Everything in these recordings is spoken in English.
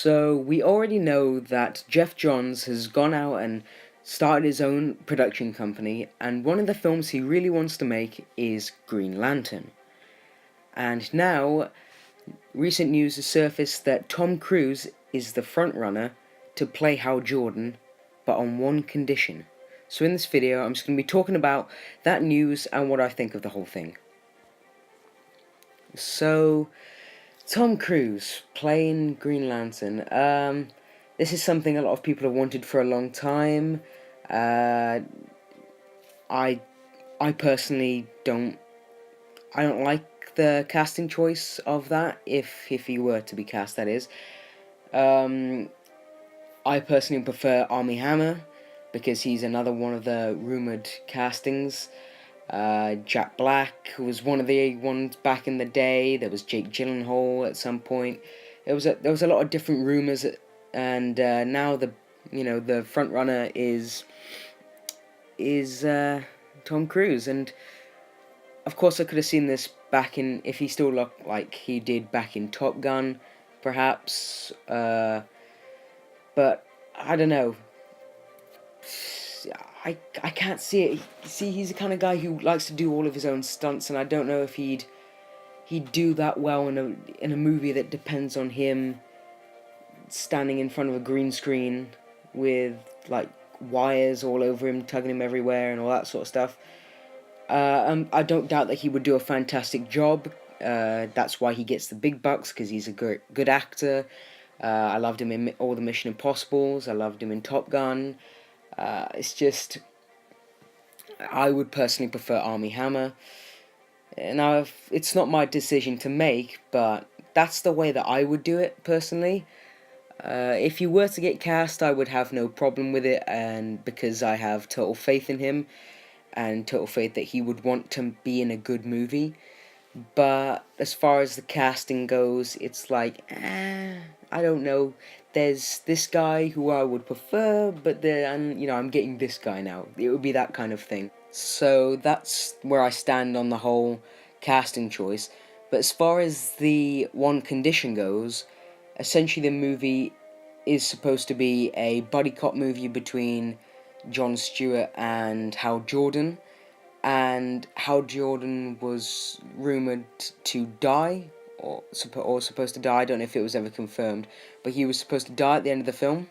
So we already know that Geoff Johns has gone out and started his own production company, and one of the films he really wants to make is Green Lantern. And now, recent news has surfaced that Tom Cruise is the frontrunner to play Hal Jordan, but on one condition. So in this video, I'm just going to be talking about that news and what I think of the whole thing. So, Tom Cruise playing Green Lantern. This is something a lot of people have wanted for a long time. I personally don't. I don't like the casting choice of that. If he were to be cast, that is. I personally prefer Armie Hammer because he's another one of the rumored castings. Jack Black was one of the ones back in the day. There was Jake Gyllenhaal at some point. There was a lot of different rumors, and now the front runner is Tom Cruise, and of course I could have seen this back in, if he still looked like he did back in Top Gun, perhaps. But I don't know. I can't see it. See, he's the kind of guy who likes to do all of his own stunts, and I don't know if he'd do that well in a movie that depends on him standing in front of a green screen with like wires all over him, tugging him everywhere, and all that sort of stuff. I don't doubt that he would do a fantastic job. That's why he gets the big bucks, because he's a good actor. I loved him in all the Mission Impossibles. I loved him in Top Gun. It's just, I would personally prefer Armie Hammer. Now, it's not my decision to make, but that's the way that I would do it, personally. If you were to get cast, I would have no problem with it, and because I have total faith in him, and total faith that he would want to be in a good movie. But as far as the casting goes, it's like, I don't know. There's this guy who I would prefer, but then, I'm getting this guy now. It would be that kind of thing. So that's where I stand on the whole casting choice. But as far as the one condition goes, essentially the movie is supposed to be a buddy cop movie between Jon Stewart and Hal Jordan. And Hal Jordan was rumoured to die, or supposed to die. I don't know if it was ever confirmed, but he was supposed to die at the end of the film.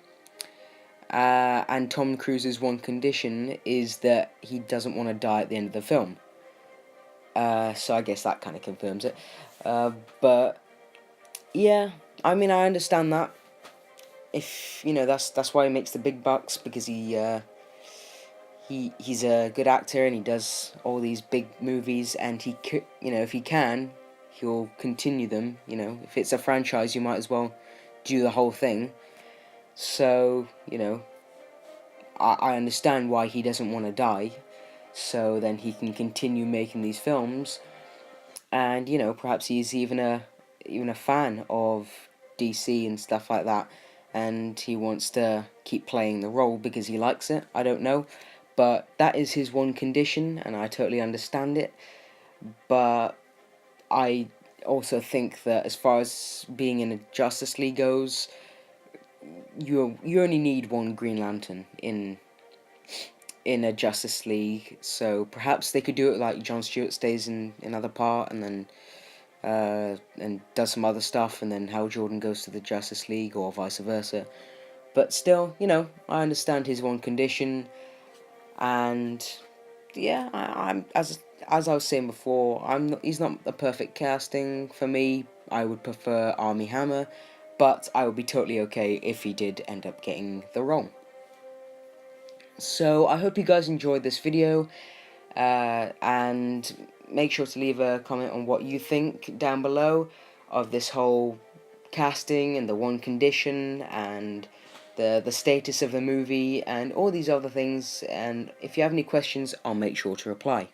And Tom Cruise's one condition is that he doesn't want to die at the end of the film. So I guess that kind of confirms it. But yeah, I mean, I understand that. If that's why he makes the big bucks, because he's a good actor and he does all these big movies, and if he can, he'll continue them. If it's a franchise, you might as well do the whole thing. So I understand why he doesn't want to die, so then he can continue making these films, and perhaps he's even a fan of DC and stuff like that, and he wants to keep playing the role because he likes it. I don't know. But that is his one condition, and I totally understand it. But I also think that as far as being in a Justice League goes, you only need one Green Lantern in a Justice League. So perhaps they could do it like Jon Stewart stays in another part, and then and does some other stuff, and then Hal Jordan goes to the Justice League, or vice versa. But still, I understand his one condition. And yeah, I'm as I was saying before, he's not the perfect casting for me. I would prefer Armie Hammer, but I would be totally okay if he did end up getting the role. So I hope you guys enjoyed this video, and make sure to leave a comment on what you think down below of this whole casting and the one condition and the status of the movie and all these other things. And if you have any questions, I'll make sure to reply.